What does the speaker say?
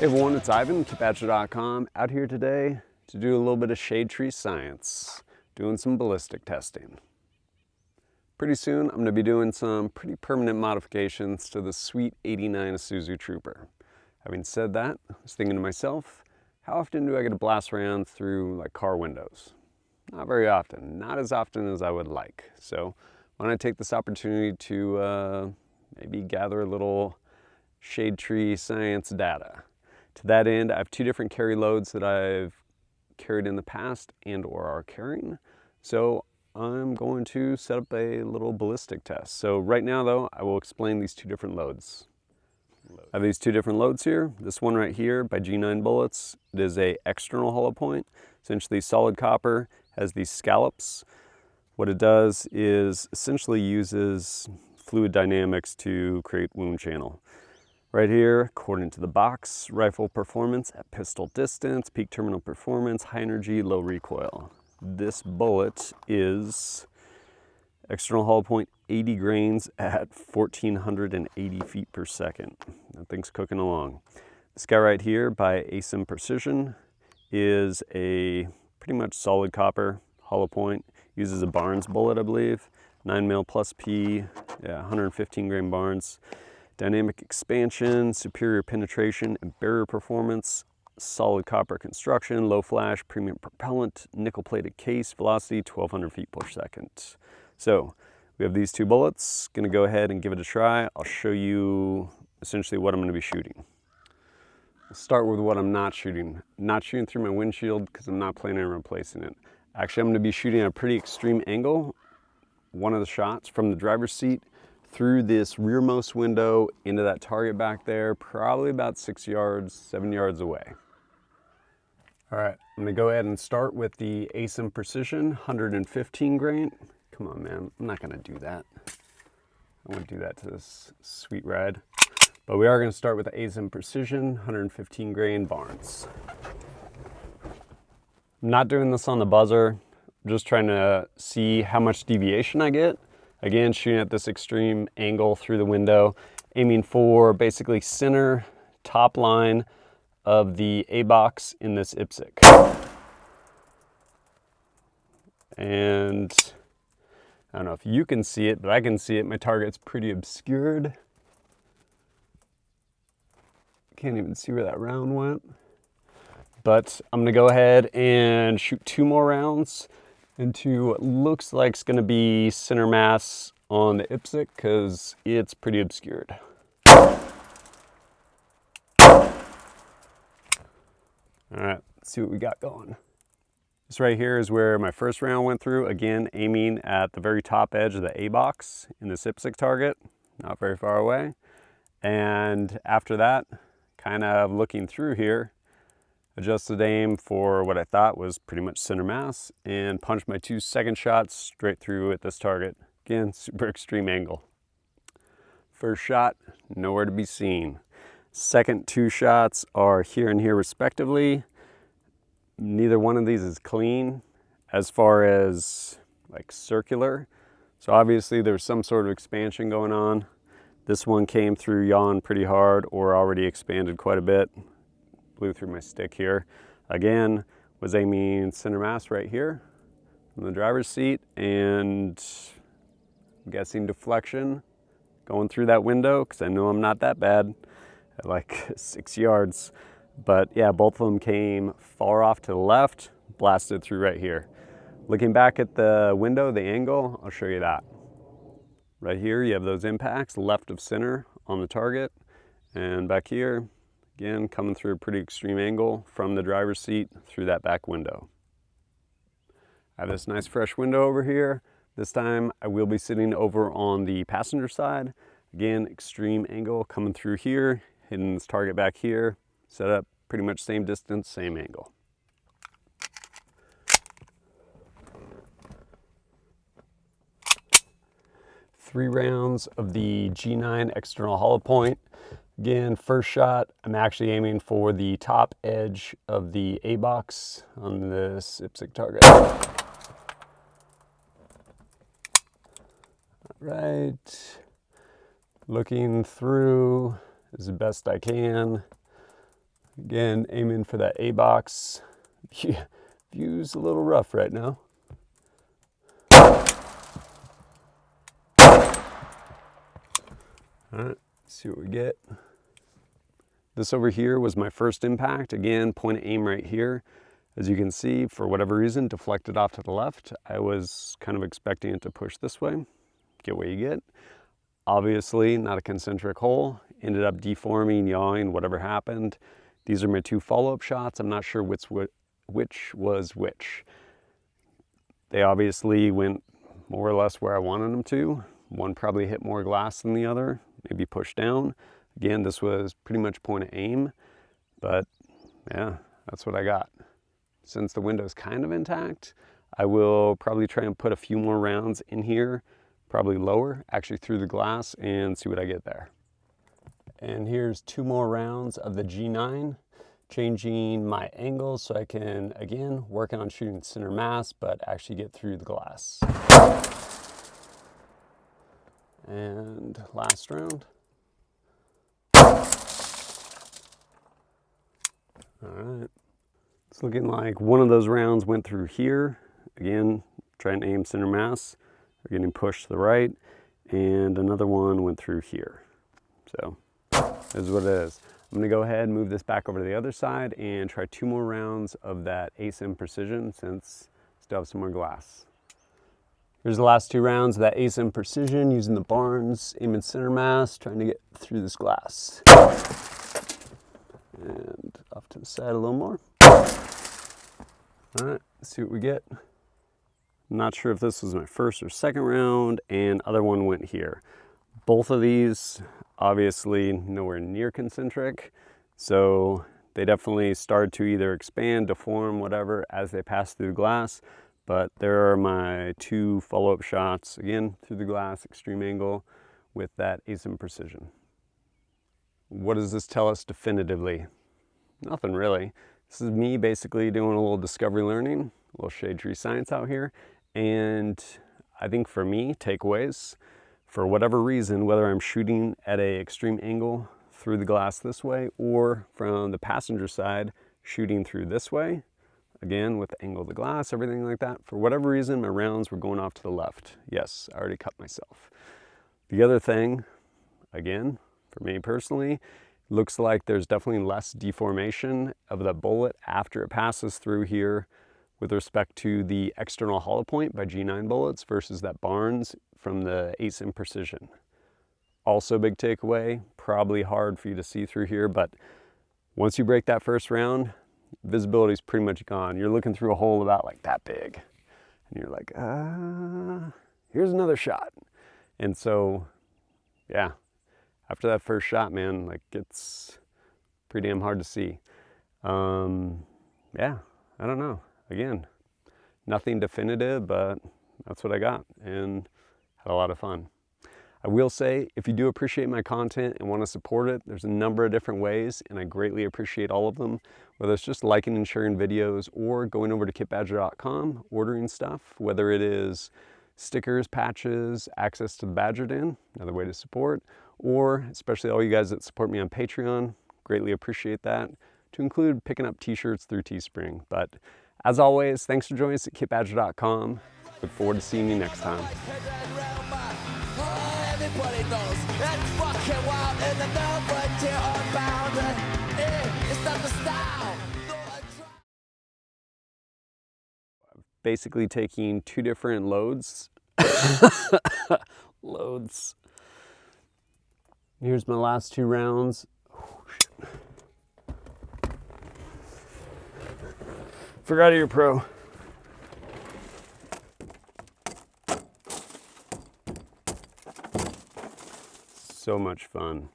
Hey everyone, it's Ivan, KipAtcher.com, out here today to do a little bit of shade tree science, doing some ballistic testing. Pretty soon I'm going to be doing some pretty permanent modifications to the sweet 89 Isuzu Trooper. Having said that, I was thinking to myself, how often do I get to blast around through like car windows? Not very often, not as often as I would like. So why don't I take this opportunity to maybe gather a little shade tree science data. To that end, I have two different carry loads that I've carried in the past and or are carrying. So I'm going to set up a little ballistic test. So right now though, I will explain these two different loads. I have these two different loads here. This one right here by G9 Bullets, it is a external hollow point. Essentially solid copper, has these scallops. What it does is essentially uses fluid dynamics to create wound channel. Right here, according to the box, rifle performance at pistol distance, peak terminal performance, high energy, low recoil. This bullet is external hollow point 80 grains at 1480 feet per second. That thing's cooking along. This guy right here by Asym Precision is a pretty much solid copper hollow point. Uses a Barnes bullet, I believe. 9mm plus P, yeah, 115 grain Barnes. Dynamic expansion, superior penetration and barrier performance, solid copper construction, low flash, premium propellant, nickel plated case, velocity 1200 feet per second. So we have these two bullets. Gonna go ahead and give it a try. I'll show you essentially what I'm gonna be shooting. I'll start with what I'm not shooting. Not shooting through my windshield because I'm not planning on replacing it. Actually, I'm gonna be shooting at a pretty extreme angle. One of the shots from the driver's seat through this rearmost window into that target back there, probably about 6 yards, 7 yards away. All right, I'm gonna go ahead and start with the Asym Precision 115 grain. Come on, man, I'm not gonna do that. I won't do that to this sweet ride. But we are gonna start with the Asym Precision 115 grain Barnes. I'm not doing this on the buzzer. I'm just trying to see how much deviation I get. Again, shooting at this extreme angle through the window, aiming for basically center top line of the A box in this IPSC. And I don't know if you can see it, but I can see it. My target's pretty obscured. Can't even see where that round went. But I'm gonna go ahead and shoot 2 more rounds into what looks like it's going to be center mass on the IPSC because it's pretty obscured. All right, let's see what we got going. This right here is where my first round went through, again aiming at the very top edge of the A box in this IPSC target, not very far away. And after that, kind of looking through here, adjusted aim for what I thought was pretty much center mass and punched my 2 second shots straight through at this target. Again, super extreme angle. First shot, nowhere to be seen. Second 2 shots are here and here respectively. Neither one of these is clean as far as like circular. So obviously there's some sort of expansion going on. This one came through yawn pretty hard or already expanded quite a bit. Blew through my stick here. Again, was aiming center mass right here from the driver's seat and I'm guessing deflection going through that window because I know I'm not that bad at like 6 yards. But yeah, both of them came far off to the left, blasted through right here. Looking back at the window, the angle, I'll show you that. Right here, you have those impacts left of center on the target, and back here, again, coming through a pretty extreme angle from the driver's seat through that back window. I have this nice fresh window over here. This time I will be sitting over on the passenger side. Again, extreme angle coming through here, hitting this target back here. Set up pretty much same distance, same angle. Three rounds of the G9 external hollow point. Again, first shot, I'm actually aiming for the top edge of the A box on this IPSC target. Right, looking through as best I can. Again, aiming for that A box. Yeah, view's a little rough right now. All right, see what we get. This over here was my first impact. Again, point of aim right here. As you can see, for whatever reason, deflected off to the left. I was kind of expecting it to push this way. Get what you get. Obviously, not a concentric hole. Ended up deforming, yawing, whatever happened. These are my two follow-up shots. I'm not sure which was which. They obviously went more or less where I wanted them to. One probably hit more glass than the other, maybe pushed down. Again, this was pretty much point of aim, but yeah, that's what I got. Since the window's kind of intact, I will probably try and put a few more rounds in here, probably lower, actually through the glass, and see what I get there. And here's 2 more rounds of the G9, changing my angle so I can, again, work on shooting center mass, but actually get through the glass. And last round. All right. It's looking like one of those rounds went through here. Again, trying to aim center mass. They're getting pushed to the right. And another one went through here. So this is what it is. I'm gonna go ahead and move this back over to the other side and try 2 more rounds of that Asym Precision since I still have some more glass. Here's the last 2 rounds of that Asym Precision using the Barnes, aiming center mass, trying to get through this glass. And off to the side a little more. All right, let's see what we get. I'm not sure if this was my first or second round, and other one went here. Both of these, obviously nowhere near concentric, so they definitely started to either expand, deform, whatever, as they pass through the glass. But there are my 2 follow-up shots, again, through the glass, extreme angle, with that Asym Precision. What does this tell us definitively? Nothing really. This is me basically doing a little discovery learning, a little shade tree science out here. And I think for me, takeaways, for whatever reason, whether I'm shooting at an extreme angle through the glass this way or from the passenger side shooting through this way, again, with the angle of the glass, everything like that, for whatever reason, my rounds were going off to the left. Yes, I already cut myself. The other thing, again, for me personally, looks like there's definitely less deformation of the bullet after it passes through here with respect to the external hollow point by G9 bullets versus that Barnes from the Asym Precision. Also big takeaway, probably hard for you to see through here, but once you break that first round, visibility is pretty much gone. You're looking through a hole about like that big. And you're like, here's another shot. And so, yeah. After that first shot, man, like it's pretty damn hard to see. Yeah, I don't know. Again, nothing definitive, but that's what I got and had a lot of fun. I will say, if you do appreciate my content and want to support it, there's a number of different ways, and I greatly appreciate all of them, whether it's just liking and sharing videos or going over to kitbadger.com, ordering stuff, whether it is stickers, patches, access to the Badger Den, another way to support, or especially all you guys that support me on Patreon, greatly appreciate that, to include picking up t-shirts through Teespring. But as always, thanks for joining us at kitbadger.com. Look forward to seeing you next time. Everybody knows that's fucking wild and the number unbound. It's not the style. Basically taking 2 different loads. Here's my last 2 rounds. Oh, shit. Forgot you're pro. So much fun.